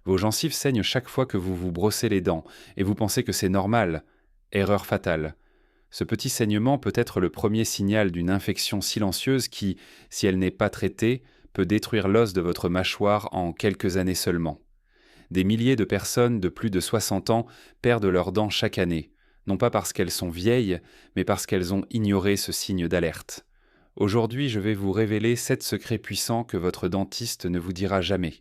Vos gencives saignent chaque fois que vous vous brossez les dents, et vous pensez que c'est normal. Erreur fatale. Ce petit saignement peut être le premier signal d'une infection silencieuse qui, si elle n'est pas traitée, peut détruire l'os de votre mâchoire en quelques années seulement. Des milliers de personnes de plus de 60 ans perdent leurs dents chaque année, non pas parce qu'elles sont vieilles, mais parce qu'elles ont ignoré ce signe d'alerte. Aujourd'hui, je vais vous révéler 7 secrets puissants que votre dentiste ne vous dira jamais.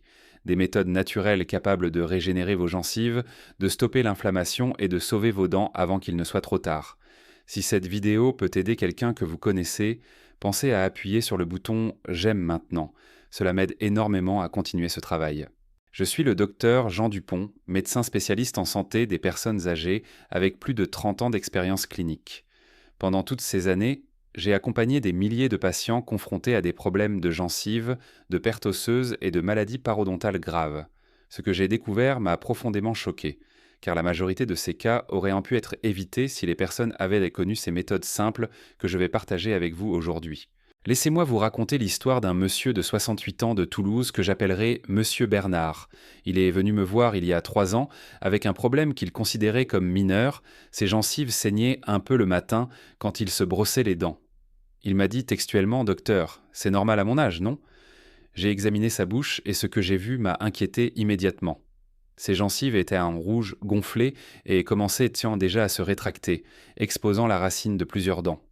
Des méthodes naturelles capables de régénérer vos gencives, de stopper l'inflammation et de sauver vos dents avant qu'il ne soit trop tard. Si cette vidéo peut aider quelqu'un que vous connaissez, pensez à appuyer sur le bouton « J'aime maintenant ». Cela m'aide énormément à continuer ce travail. Je suis le docteur Jean Dupont, médecin spécialiste en santé des personnes âgées avec plus de 30 ans d'expérience clinique. Pendant toutes ces années, j'ai accompagné des milliers de patients confrontés à des problèmes de gencives, de pertes osseuses et de maladies parodontales graves. Ce que j'ai découvert m'a profondément choqué, car la majorité de ces cas auraient pu être évités si les personnes avaient connu ces méthodes simples que je vais partager avec vous aujourd'hui. Laissez-moi vous raconter l'histoire d'un monsieur de 68 ans de Toulouse que j'appellerai Monsieur Bernard. Il est venu me voir il y a 3 ans avec un problème qu'il considérait comme mineur, ses gencives saignaient un peu le matin quand il se brossait les dents. Il m'a dit textuellement « Docteur, c'est normal à mon âge, non ?» J'ai examiné sa bouche et ce que j'ai vu m'a inquiété immédiatement. Ses gencives étaient en rouge gonflé et commençaient déjà à se rétracter, exposant la racine de plusieurs dents.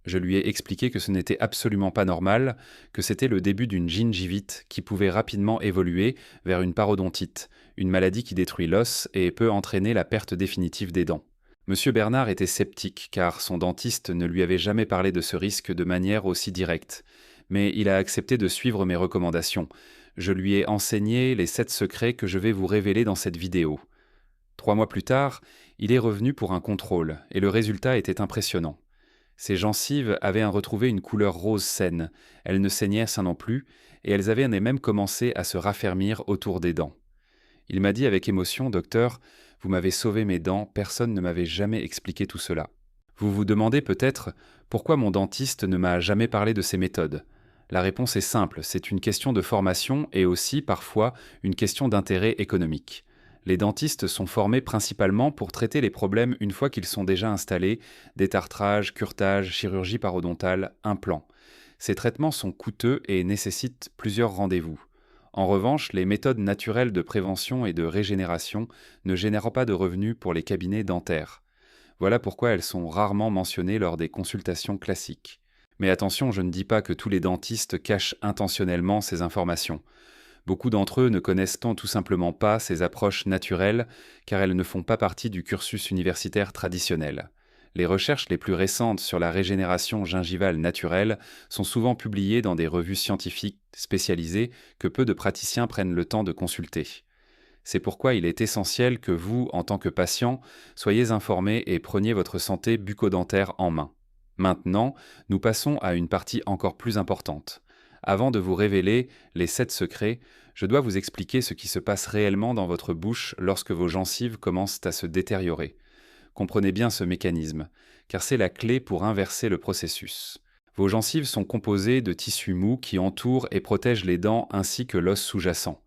Je lui ai expliqué que ce n'était absolument pas normal, que c'était le début d'une gingivite qui pouvait rapidement évoluer vers une parodontite, une maladie qui détruit l'os et peut entraîner la perte définitive des dents. Monsieur Bernard était sceptique car son dentiste ne lui avait jamais parlé de ce risque de manière aussi directe. Mais il a accepté de suivre mes recommandations. Je lui ai enseigné les 7 secrets que je vais vous révéler dans cette vidéo. 3 mois plus tard, il est revenu pour un contrôle et le résultat était impressionnant. Ses gencives avaient retrouvé une couleur rose saine, elles ne saignaient ça non plus, et elles avaient même commencé à se raffermir autour des dents. Il m'a dit avec émotion « Docteur, vous m'avez sauvé mes dents, personne ne m'avait jamais expliqué tout cela. » Vous vous demandez peut-être pourquoi mon dentiste ne m'a jamais parlé de ces méthodes. La réponse est simple, c'est une question de formation et aussi, parfois, une question d'intérêt économique. Les dentistes sont formés principalement pour traiter les problèmes une fois qu'ils sont déjà installés, détartrage, curetage, chirurgie parodontale, implants. Ces traitements sont coûteux et nécessitent plusieurs rendez-vous. En revanche, les méthodes naturelles de prévention et de régénération ne génèrent pas de revenus pour les cabinets dentaires. Voilà pourquoi elles sont rarement mentionnées lors des consultations classiques. Mais attention, je ne dis pas que tous les dentistes cachent intentionnellement ces informations. Beaucoup d'entre eux ne connaissent tout simplement pas ces approches naturelles car elles ne font pas partie du cursus universitaire traditionnel. Les recherches les plus récentes sur la régénération gingivale naturelle sont souvent publiées dans des revues scientifiques spécialisées que peu de praticiens prennent le temps de consulter. C'est pourquoi il est essentiel que vous, en tant que patient, soyez informés et preniez votre santé bucco-dentaire en main. Maintenant, nous passons à une partie encore plus importante. Avant de vous révéler les 7 secrets, je dois vous expliquer ce qui se passe réellement dans votre bouche lorsque vos gencives commencent à se détériorer. Comprenez bien ce mécanisme, car c'est la clé pour inverser le processus. Vos gencives sont composées de tissus mous qui entourent et protègent les dents ainsi que l'os sous-jacent.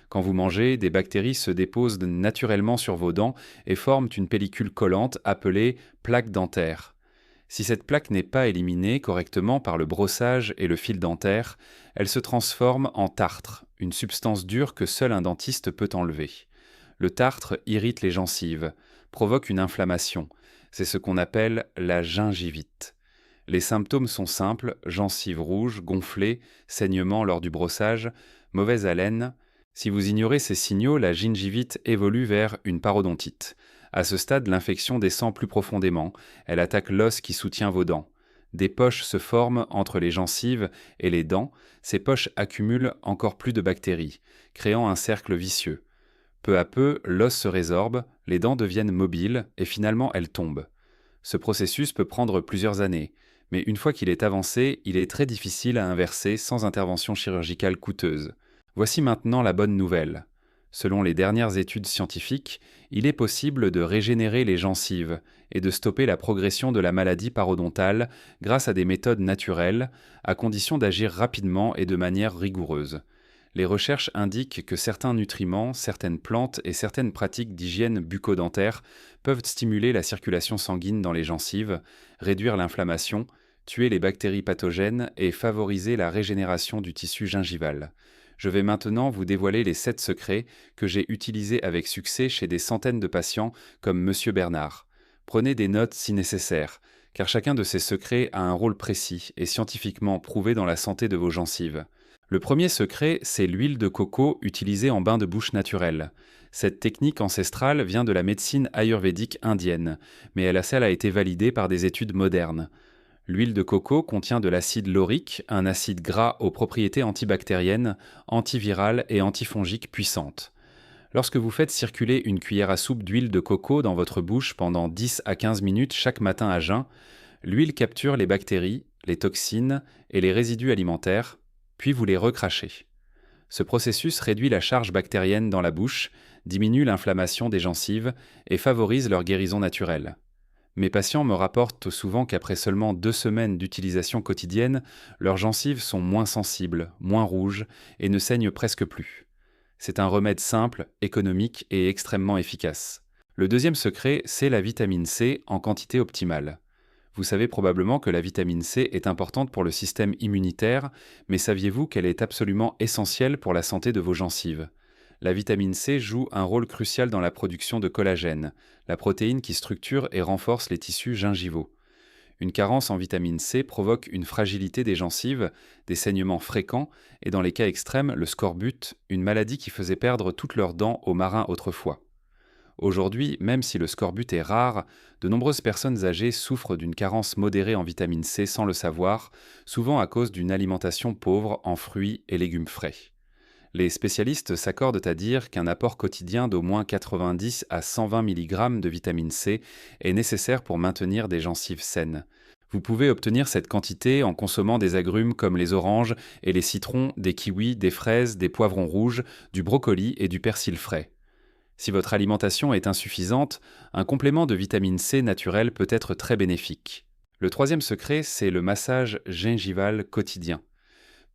Quand vous mangez, des bactéries se déposent naturellement sur vos dents et forment une pellicule collante appelée plaque dentaire. Si cette plaque n'est pas éliminée correctement par le brossage et le fil dentaire, elle se transforme en tartre, une substance dure que seul un dentiste peut enlever. Le tartre irrite les gencives, provoque une inflammation. C'est ce qu'on appelle la gingivite. Les symptômes sont simples, gencives rouges, gonflées, saignements lors du brossage, mauvaise haleine. Si vous ignorez ces signaux, la gingivite évolue vers une parodontite. À ce stade, l'infection descend plus profondément, elle attaque l'os qui soutient vos dents. Des poches se forment entre les gencives et les dents, ces poches accumulent encore plus de bactéries, créant un cercle vicieux. Peu à peu, l'os se résorbe, les dents deviennent mobiles et finalement elles tombent. Ce processus peut prendre plusieurs années, mais une fois qu'il est avancé, il est très difficile à inverser sans intervention chirurgicale coûteuse. Voici maintenant la bonne nouvelle. Selon les dernières études scientifiques, il est possible de régénérer les gencives et de stopper la progression de la maladie parodontale grâce à des méthodes naturelles, à condition d'agir rapidement et de manière rigoureuse. Les recherches indiquent que certains nutriments, certaines plantes et certaines pratiques d'hygiène bucco-dentaire peuvent stimuler la circulation sanguine dans les gencives, réduire l'inflammation, tuer les bactéries pathogènes et favoriser la régénération du tissu gingival. Je vais maintenant vous dévoiler les 7 secrets que j'ai utilisés avec succès chez des centaines de patients comme Monsieur Bernard. Prenez des notes si nécessaire, car chacun de ces secrets a un rôle précis et scientifiquement prouvé dans la santé de vos gencives. Le premier secret, c'est l'huile de coco utilisée en bain de bouche naturel. Cette technique ancestrale vient de la médecine ayurvédique indienne, mais elle a été validée par des études modernes. L'huile de coco contient de l'acide laurique, un acide gras aux propriétés antibactériennes, antivirales et antifongiques puissantes. Lorsque vous faites circuler une cuillère à soupe d'huile de coco dans votre bouche pendant 10 à 15 minutes chaque matin à jeun, l'huile capture les bactéries, les toxines et les résidus alimentaires, puis vous les recrachez. Ce processus réduit la charge bactérienne dans la bouche, diminue l'inflammation des gencives et favorise leur guérison naturelle. Mes patients me rapportent souvent qu'après seulement 2 semaines d'utilisation quotidienne, leurs gencives sont moins sensibles, moins rouges et ne saignent presque plus. C'est un remède simple, économique et extrêmement efficace. Le deuxième secret, c'est la vitamine C en quantité optimale. Vous savez probablement que la vitamine C est importante pour le système immunitaire, mais saviez-vous qu'elle est absolument essentielle pour la santé de vos gencives ? La vitamine C joue un rôle crucial dans la production de collagène, la protéine qui structure et renforce les tissus gingivaux. Une carence en vitamine C provoque une fragilité des gencives, des saignements fréquents et dans les cas extrêmes, le scorbut, une maladie qui faisait perdre toutes leurs dents aux marins autrefois. Aujourd'hui, même si le scorbut est rare, de nombreuses personnes âgées souffrent d'une carence modérée en vitamine C sans le savoir, souvent à cause d'une alimentation pauvre en fruits et légumes frais. Les spécialistes s'accordent à dire qu'un apport quotidien d'au moins 90 à 120 mg de vitamine C est nécessaire pour maintenir des gencives saines. Vous pouvez obtenir cette quantité en consommant des agrumes comme les oranges et les citrons, des kiwis, des fraises, des poivrons rouges, du brocoli et du persil frais. Si votre alimentation est insuffisante, un complément de vitamine C naturel peut être très bénéfique. Le troisième secret, c'est le massage gingival quotidien.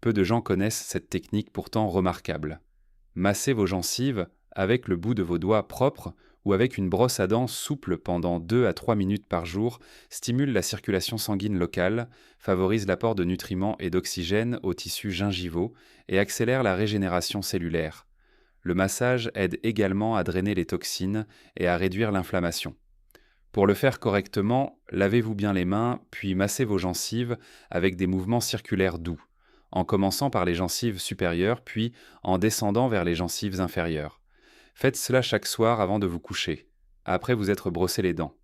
Peu de gens connaissent cette technique pourtant remarquable. Massez vos gencives avec le bout de vos doigts propres ou avec une brosse à dents souple pendant 2 à 3 minutes par jour stimule la circulation sanguine locale, favorise l'apport de nutriments et d'oxygène aux tissus gingivaux et accélère la régénération cellulaire. Le massage aide également à drainer les toxines et à réduire l'inflammation. Pour le faire correctement, lavez-vous bien les mains, puis massez vos gencives avec des mouvements circulaires doux, en commençant par les gencives supérieures, puis en descendant vers les gencives inférieures. Faites cela chaque soir avant de vous coucher, après vous être brossé les dents.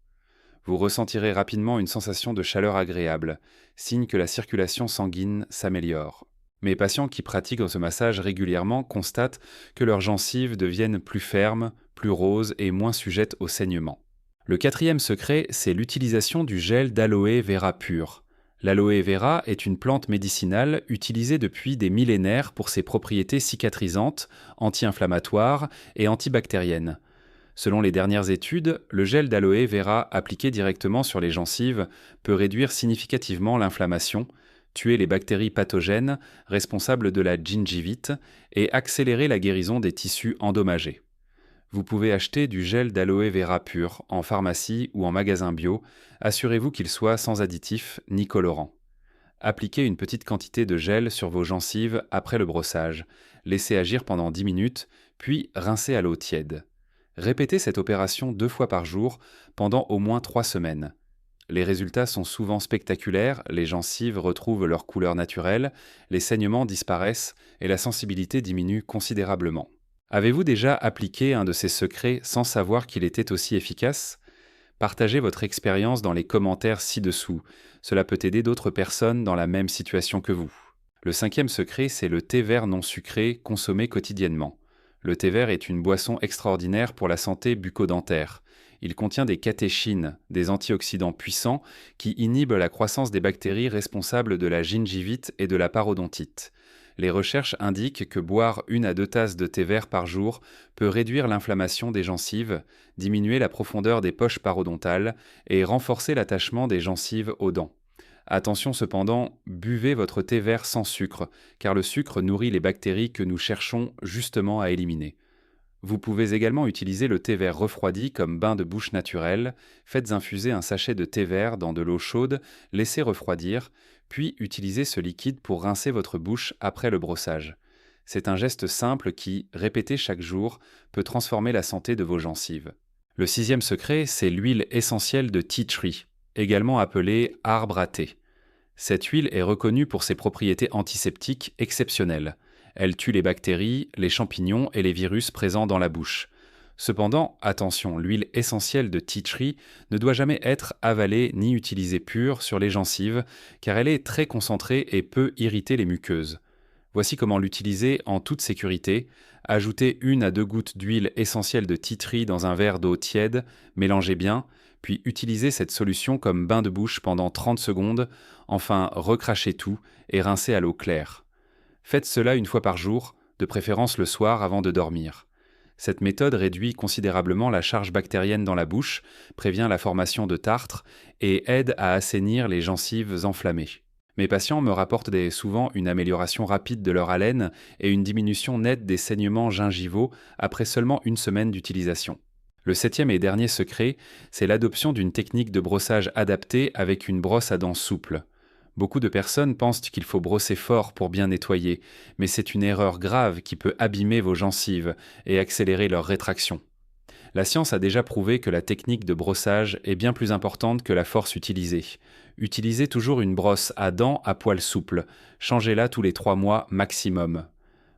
Vous ressentirez rapidement une sensation de chaleur agréable, signe que la circulation sanguine s'améliore. Mes patients qui pratiquent ce massage régulièrement constatent que leurs gencives deviennent plus fermes, plus roses et moins sujettes au saignement. Le quatrième secret, c'est l'utilisation du gel d'aloe vera pur. L'aloe vera est une plante médicinale utilisée depuis des millénaires pour ses propriétés cicatrisantes, anti-inflammatoires et antibactériennes. Selon les dernières études, le gel d'aloe vera appliqué directement sur les gencives peut réduire significativement l'inflammation, tuer les bactéries pathogènes responsables de la gingivite et accélérer la guérison des tissus endommagés. Vous pouvez acheter du gel d'aloe vera pur en pharmacie ou en magasin bio, assurez-vous qu'il soit sans additifs ni colorants. Appliquez une petite quantité de gel sur vos gencives après le brossage, laissez agir pendant 10 minutes, puis rincez à l'eau tiède. Répétez cette opération 2 fois par jour pendant au moins 3 semaines. Les résultats sont souvent spectaculaires, les gencives retrouvent leur couleur naturelle, les saignements disparaissent et la sensibilité diminue considérablement. Avez-vous déjà appliqué un de ces secrets sans savoir qu'il était aussi efficace ? Partagez votre expérience dans les commentaires ci-dessous. Cela peut aider d'autres personnes dans la même situation que vous. Le cinquième secret, c'est le thé vert non sucré consommé quotidiennement. Le thé vert est une boisson extraordinaire pour la santé bucco-dentaire. Il contient des catéchines, des antioxydants puissants qui inhibent la croissance des bactéries responsables de la gingivite et de la parodontite. Les recherches indiquent que boire 1 à 2 tasses de thé vert par jour peut réduire l'inflammation des gencives, diminuer la profondeur des poches parodontales et renforcer l'attachement des gencives aux dents. Attention cependant, buvez votre thé vert sans sucre, car le sucre nourrit les bactéries que nous cherchons justement à éliminer. Vous pouvez également utiliser le thé vert refroidi comme bain de bouche naturel. Faites infuser un sachet de thé vert dans de l'eau chaude, laissez refroidir, puis utilisez ce liquide pour rincer votre bouche après le brossage. C'est un geste simple qui, répété chaque jour, peut transformer la santé de vos gencives. Le sixième secret, c'est l'huile essentielle de tea tree, également appelée arbre à thé. Cette huile est reconnue pour ses propriétés antiseptiques exceptionnelles. Elle tue les bactéries, les champignons et les virus présents dans la bouche. Cependant, attention, l'huile essentielle de tea tree ne doit jamais être avalée ni utilisée pure sur les gencives, car elle est très concentrée et peut irriter les muqueuses. Voici comment l'utiliser en toute sécurité. Ajoutez 1 à 2 gouttes d'huile essentielle de tea tree dans un verre d'eau tiède, mélangez bien, puis utilisez cette solution comme bain de bouche pendant 30 secondes, enfin recrachez tout et rincez à l'eau claire. Faites cela 1 fois par jour, de préférence le soir avant de dormir. Cette méthode réduit considérablement la charge bactérienne dans la bouche, prévient la formation de tartre et aide à assainir les gencives enflammées. Mes patients me rapportent souvent une amélioration rapide de leur haleine et une diminution nette des saignements gingivaux après seulement 1 semaine d'utilisation. Le septième et dernier secret, c'est l'adoption d'une technique de brossage adaptée avec une brosse à dents souple. Beaucoup de personnes pensent qu'il faut brosser fort pour bien nettoyer, mais c'est une erreur grave qui peut abîmer vos gencives et accélérer leur rétraction. La science a déjà prouvé que la technique de brossage est bien plus importante que la force utilisée. Utilisez toujours une brosse à dents à poils souples. Changez-la tous les 3 mois maximum.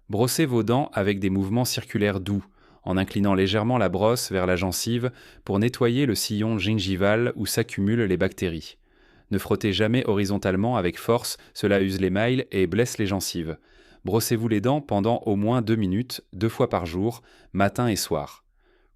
Brossez vos dents avec des mouvements circulaires doux, en inclinant légèrement la brosse vers la gencive pour nettoyer le sillon gingival où s'accumulent les bactéries. Ne frottez jamais horizontalement avec force, cela use l'émail et blesse les gencives. Brossez-vous les dents pendant au moins 2 minutes, 2 fois par jour, matin et soir.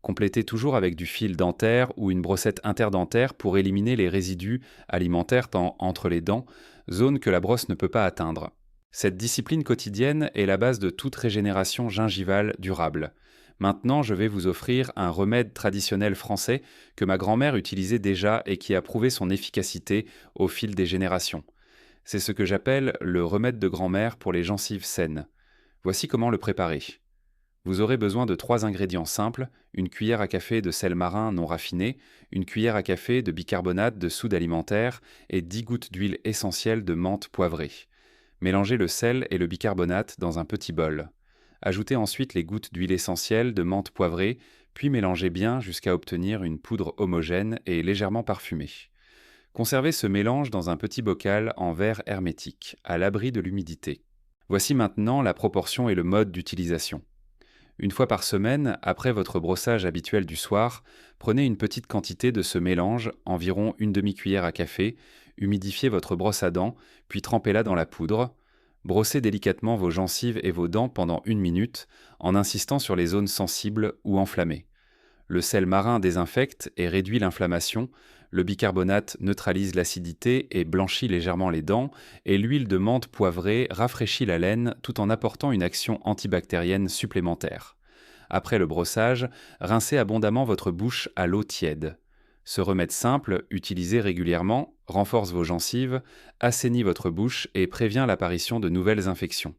Complétez toujours avec du fil dentaire ou une brossette interdentaire pour éliminer les résidus alimentaires entre les dents, zone que la brosse ne peut pas atteindre. Cette discipline quotidienne est la base de toute régénération gingivale durable. Maintenant, je vais vous offrir un remède traditionnel français que ma grand-mère utilisait déjà et qui a prouvé son efficacité au fil des générations. C'est ce que j'appelle le remède de grand-mère pour les gencives saines. Voici comment le préparer. Vous aurez besoin de 3 ingrédients simples, 1 cuillère à café de sel marin non raffiné, 1 cuillère à café de bicarbonate de soude alimentaire et 10 gouttes d'huile essentielle de menthe poivrée. Mélangez le sel et le bicarbonate dans un petit bol. Ajoutez ensuite les gouttes d'huile essentielle de menthe poivrée, puis mélangez bien jusqu'à obtenir une poudre homogène et légèrement parfumée. Conservez ce mélange dans un petit bocal en verre hermétique, à l'abri de l'humidité. Voici maintenant la proportion et le mode d'utilisation. 1 fois par semaine, après votre brossage habituel du soir, prenez une petite quantité de ce mélange, environ 1 demi-cuillère à café, humidifiez votre brosse à dents, puis trempez-la dans la poudre. Brossez délicatement vos gencives et vos dents pendant 1 minute, en insistant sur les zones sensibles ou enflammées. Le sel marin désinfecte et réduit l'inflammation, le bicarbonate neutralise l'acidité et blanchit légèrement les dents, et l'huile de menthe poivrée rafraîchit la laine tout en apportant une action antibactérienne supplémentaire. Après le brossage, rincez abondamment votre bouche à l'eau tiède. Ce remède simple, utilisé régulièrement, renforce vos gencives, assainit votre bouche et prévient l'apparition de nouvelles infections.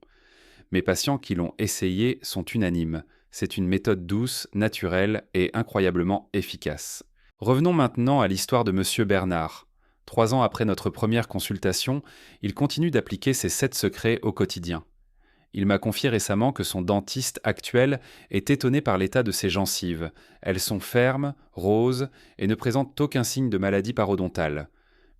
Mes patients qui l'ont essayé sont unanimes. C'est une méthode douce, naturelle et incroyablement efficace. Revenons maintenant à l'histoire de Monsieur Bernard. 3 ans après notre première consultation, il continue d'appliquer ces 7 secrets au quotidien. Il m'a confié récemment que son dentiste actuel est étonné par l'état de ses gencives. Elles sont fermes, roses et ne présentent aucun signe de maladie parodontale.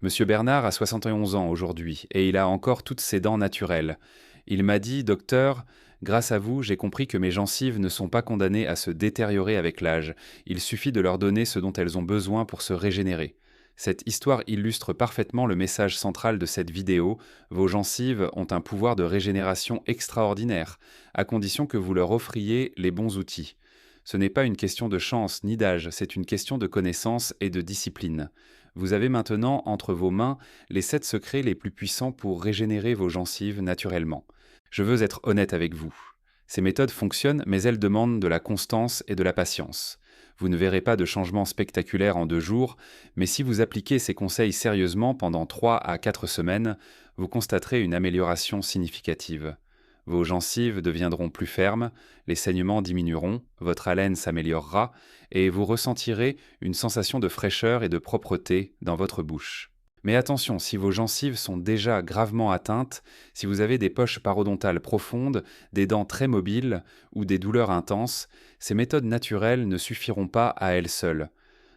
Monsieur Bernard a 71 ans aujourd'hui et il a encore toutes ses dents naturelles. Il m'a dit « Docteur, grâce à vous, j'ai compris que mes gencives ne sont pas condamnées à se détériorer avec l'âge. Il suffit de leur donner ce dont elles ont besoin pour se régénérer. » Cette histoire illustre parfaitement le message central de cette vidéo. Vos gencives ont un pouvoir de régénération extraordinaire, à condition que vous leur offriez les bons outils. Ce n'est pas une question de chance ni d'âge, c'est une question de connaissance et de discipline. Vous avez maintenant entre vos mains les 7 secrets les plus puissants pour régénérer vos gencives naturellement. Je veux être honnête avec vous. Ces méthodes fonctionnent, mais elles demandent de la constance et de la patience. Vous ne verrez pas de changement spectaculaire en 2 jours, mais si vous appliquez ces conseils sérieusement pendant 3 à 4 semaines, vous constaterez une amélioration significative. Vos gencives deviendront plus fermes, les saignements diminueront, votre haleine s'améliorera et vous ressentirez une sensation de fraîcheur et de propreté dans votre bouche. Mais attention, si vos gencives sont déjà gravement atteintes, si vous avez des poches parodontales profondes, des dents très mobiles ou des douleurs intenses, ces méthodes naturelles ne suffiront pas à elles seules.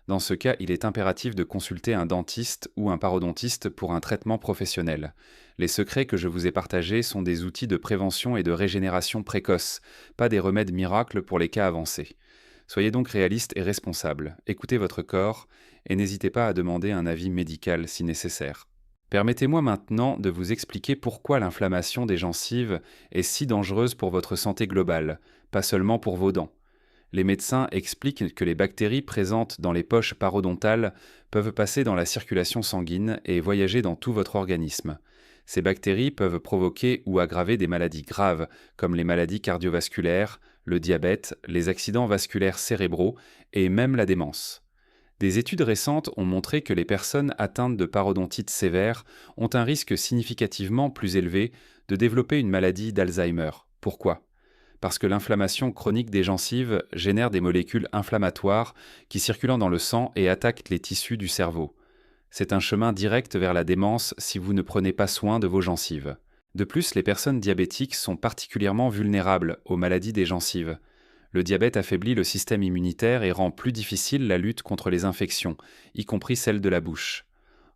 Dans ce cas, il est impératif de consulter un dentiste ou un parodontiste pour un traitement professionnel. Les secrets que je vous ai partagés sont des outils de prévention et de régénération précoce, pas des remèdes miracles pour les cas avancés. Soyez donc réaliste et responsable, écoutez votre corps et n'hésitez pas à demander un avis médical si nécessaire. Permettez-moi maintenant de vous expliquer pourquoi l'inflammation des gencives est si dangereuse pour votre santé globale, pas seulement pour vos dents. Les médecins expliquent que les bactéries présentes dans les poches parodontales peuvent passer dans la circulation sanguine et voyager dans tout votre organisme. Ces bactéries peuvent provoquer ou aggraver des maladies graves, comme les maladies cardiovasculaires, le diabète, les accidents vasculaires cérébraux et même la démence. Des études récentes ont montré que les personnes atteintes de parodontite sévère ont un risque significativement plus élevé de développer une maladie d'Alzheimer. Pourquoi ? Parce que l'inflammation chronique des gencives génère des molécules inflammatoires qui circulent dans le sang et attaquent les tissus du cerveau. C'est un chemin direct vers la démence si vous ne prenez pas soin de vos gencives. De plus, les personnes diabétiques sont particulièrement vulnérables aux maladies des gencives. Le diabète affaiblit le système immunitaire et rend plus difficile la lutte contre les infections, y compris celles de la bouche.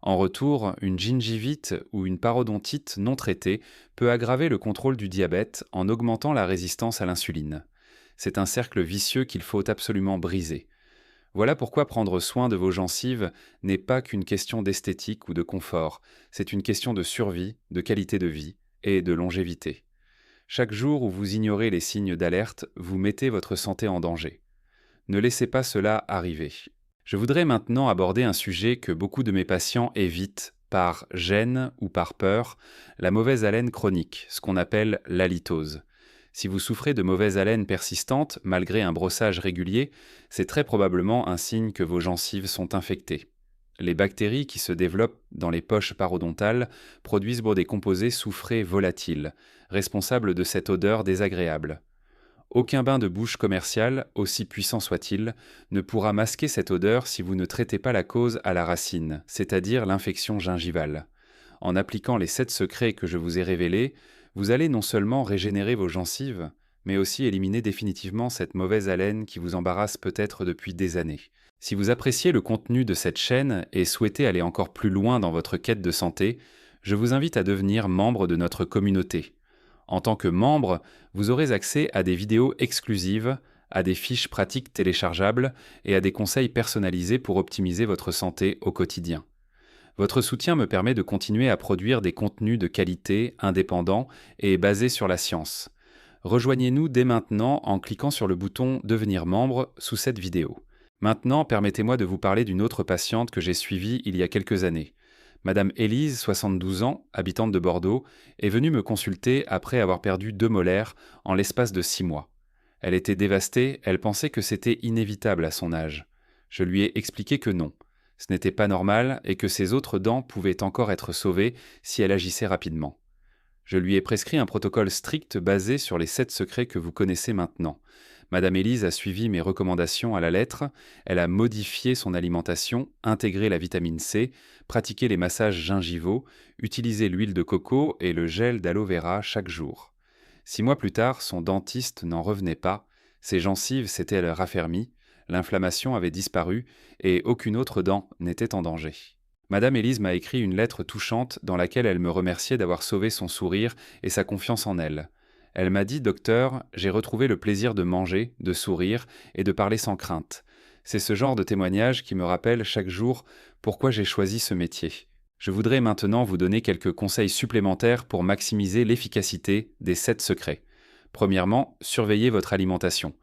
En retour, une gingivite ou une parodontite non traitée peut aggraver le contrôle du diabète en augmentant la résistance à l'insuline. C'est un cercle vicieux qu'il faut absolument briser. Voilà pourquoi prendre soin de vos gencives n'est pas qu'une question d'esthétique ou de confort, c'est une question de survie, de qualité de vie et de longévité. Chaque jour où vous ignorez les signes d'alerte, vous mettez votre santé en danger. Ne laissez pas cela arriver. Je voudrais maintenant aborder un sujet que beaucoup de mes patients évitent par gêne ou par peur, la mauvaise haleine chronique, ce qu'on appelle l'halitose. Si vous souffrez de mauvaise haleine persistante, malgré un brossage régulier, c'est très probablement un signe que vos gencives sont infectées. Les bactéries qui se développent dans les poches parodontales produisent des composés soufrés volatiles, responsables de cette odeur désagréable. Aucun bain de bouche commercial, aussi puissant soit-il, ne pourra masquer cette odeur si vous ne traitez pas la cause à la racine, c'est-à-dire l'infection gingivale. En appliquant les 7 secrets que je vous ai révélés, vous allez non seulement régénérer vos gencives, mais aussi éliminer définitivement cette mauvaise haleine qui vous embarrasse peut-être depuis des années. Si vous appréciez le contenu de cette chaîne et souhaitez aller encore plus loin dans votre quête de santé, je vous invite à devenir membre de notre communauté. En tant que membre, vous aurez accès à des vidéos exclusives, à des fiches pratiques téléchargeables et à des conseils personnalisés pour optimiser votre santé au quotidien. Votre soutien me permet de continuer à produire des contenus de qualité, indépendants et basés sur la science. Rejoignez-nous dès maintenant en cliquant sur le bouton « Devenir membre » sous cette vidéo. Maintenant, permettez-moi de vous parler d'une autre patiente que j'ai suivie il y a quelques années. Madame Élise, 72 ans, habitante de Bordeaux, est venue me consulter après avoir perdu 2 molaires en l'espace de 6 mois. Elle était dévastée, elle pensait que c'était inévitable à son âge. Je lui ai expliqué que non, ce n'était pas normal et que ses autres dents pouvaient encore être sauvées si elle agissait rapidement. Je lui ai prescrit un protocole strict basé sur les 7 secrets que vous connaissez maintenant. Madame Élise a suivi mes recommandations à la lettre, elle a modifié son alimentation, intégré la vitamine C, pratiqué les massages gingivaux, utilisé l'huile de coco et le gel d'aloe vera chaque jour. 6 mois plus tard, son dentiste n'en revenait pas, ses gencives s'étaient raffermies, l'inflammation avait disparu et aucune autre dent n'était en danger. Madame Élise m'a écrit une lettre touchante dans laquelle elle me remerciait d'avoir sauvé son sourire et sa confiance en elle. Elle m'a dit « Docteur, j'ai retrouvé le plaisir de manger, de sourire et de parler sans crainte. C'est ce genre de témoignage qui me rappelle chaque jour pourquoi j'ai choisi ce métier. Je voudrais maintenant vous donner quelques conseils supplémentaires pour maximiser l'efficacité des 7 secrets. Premièrement, surveillez votre alimentation.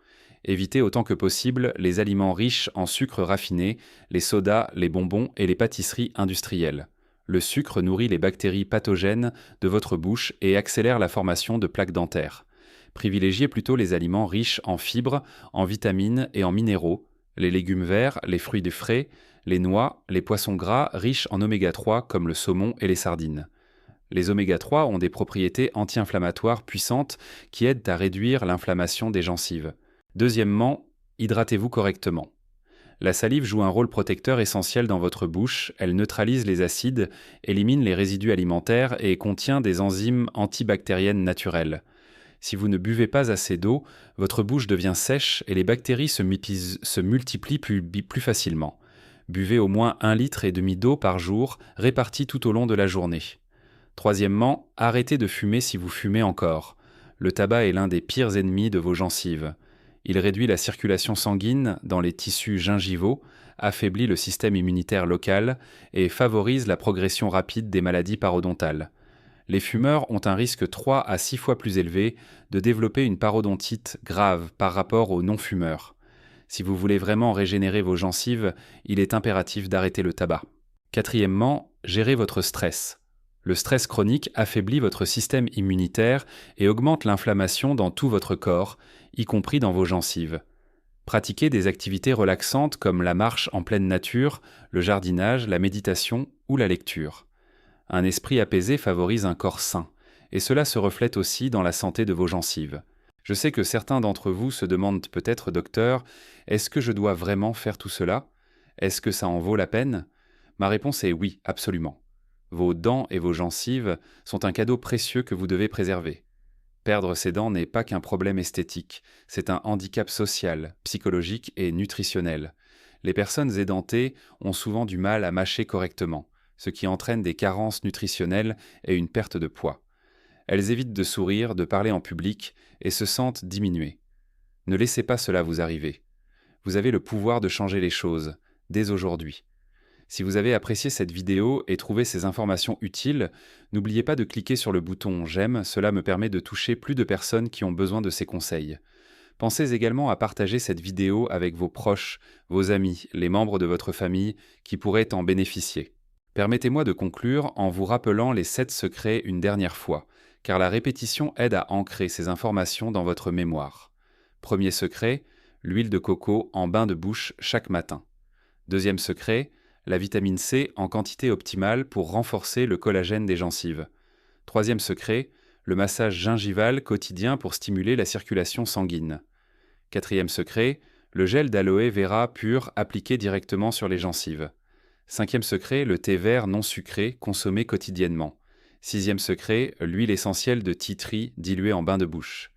Évitez autant que possible les aliments riches en sucre raffiné, les sodas, les bonbons et les pâtisseries industrielles. Le sucre nourrit les bactéries pathogènes de votre bouche et accélère la formation de plaques dentaires. Privilégiez plutôt les aliments riches en fibres, en vitamines et en minéraux, Les légumes verts, les fruits de frais, les noix, les poissons gras riches en oméga 3 comme le saumon et les sardines. Les oméga 3 ont des propriétés anti-inflammatoires puissantes qui aident à réduire l'inflammation des gencives. Deuxièmement, hydratez-vous correctement. La salive joue un rôle protecteur essentiel dans votre bouche, elle neutralise les acides, élimine les résidus alimentaires et contient des enzymes antibactériennes naturelles. Si vous ne buvez pas assez d'eau, votre bouche devient sèche et les bactéries se multiplient plus facilement. Buvez au moins 1,5 litre d'eau par jour, répartie tout au long de la journée. Troisièmement, arrêtez de fumer si vous fumez encore. Le tabac est l'un des pires ennemis de vos gencives. Il réduit la circulation sanguine dans les tissus gingivaux, affaiblit le système immunitaire local et favorise la progression rapide des maladies parodontales. Les fumeurs ont un risque 3 à 6 fois plus élevé de développer une parodontite grave par rapport aux non-fumeurs. Si vous voulez vraiment régénérer vos gencives, il est impératif d'arrêter le tabac. Quatrièmement, gérez votre stress. Le stress chronique affaiblit votre système immunitaire et augmente l'inflammation dans tout votre corps, y compris dans vos gencives. Pratiquez des activités relaxantes comme la marche en pleine nature, le jardinage, la méditation ou la lecture. Un esprit apaisé favorise un corps sain, et cela se reflète aussi dans la santé de vos gencives. Je sais que certains d'entre vous se demandent peut-être, docteur, est-ce que je dois vraiment faire tout cela? Est-ce que ça en vaut la peine? Ma réponse est oui, absolument. Vos dents et vos gencives sont un cadeau précieux que vous devez préserver. Perdre ses dents n'est pas qu'un problème esthétique, c'est un handicap social, psychologique et nutritionnel. Les personnes édentées ont souvent du mal à mâcher correctement, ce qui entraîne des carences nutritionnelles et une perte de poids. Elles évitent de sourire, de parler en public et se sentent diminuées. Ne laissez pas cela vous arriver. Vous avez le pouvoir de changer les choses, dès aujourd'hui. Si vous avez apprécié cette vidéo et trouvé ces informations utiles, n'oubliez pas de cliquer sur le bouton « J'aime », cela me permet de toucher plus de personnes qui ont besoin de ces conseils. Pensez également à partager cette vidéo avec vos proches, vos amis, les membres de votre famille qui pourraient en bénéficier. Permettez-moi de conclure en vous rappelant les 7 secrets une dernière fois, car la répétition aide à ancrer ces informations dans votre mémoire. Premier secret, l'huile de coco en bain de bouche chaque matin. Deuxième secret, la vitamine C en quantité optimale pour renforcer le collagène des gencives. Troisième secret, le massage gingival quotidien pour stimuler la circulation sanguine. Quatrième secret, le gel d'aloe vera pur appliqué directement sur les gencives. Cinquième secret, le thé vert non sucré consommé quotidiennement. Sixième secret, l'huile essentielle de tea tree diluée en bain de bouche.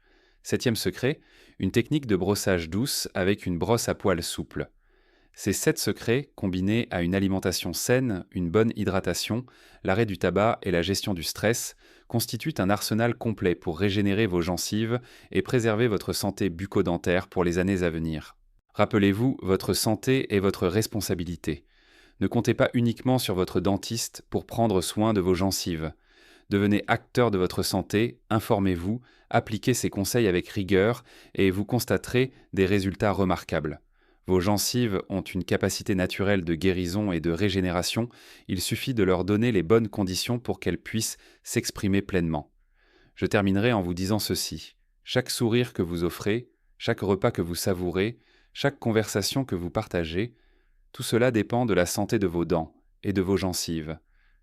Septième secret, une technique de brossage douce avec une brosse à poils souple. Ces 7 secrets, combinés à une alimentation saine, une bonne hydratation, l'arrêt du tabac et la gestion du stress, constituent un arsenal complet pour régénérer vos gencives et préserver votre santé bucco-dentaire pour les années à venir. Rappelez-vous, votre santé est votre responsabilité. Ne comptez pas uniquement sur votre dentiste pour prendre soin de vos gencives. Devenez acteur de votre santé, informez-vous, appliquez ces conseils avec rigueur et vous constaterez des résultats remarquables. Vos gencives ont une capacité naturelle de guérison et de régénération, il suffit de leur donner les bonnes conditions pour qu'elles puissent s'exprimer pleinement. Je terminerai en vous disant ceci. Chaque sourire que vous offrez, chaque repas que vous savourez, chaque conversation que vous partagez, tout cela dépend de la santé de vos dents et de vos gencives.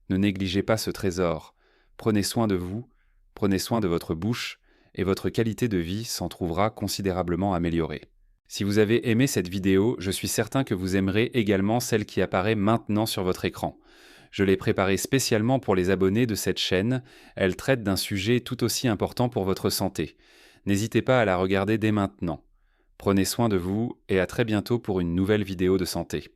Ne négligez pas ce trésor. Prenez soin de vous, prenez soin de votre bouche, et votre qualité de vie s'en trouvera considérablement améliorée. Si vous avez aimé cette vidéo, je suis certain que vous aimerez également celle qui apparaît maintenant sur votre écran. Je l'ai préparée spécialement pour les abonnés de cette chaîne, elle traite d'un sujet tout aussi important pour votre santé. N'hésitez pas à la regarder dès maintenant. Prenez soin de vous et à très bientôt pour une nouvelle vidéo de santé.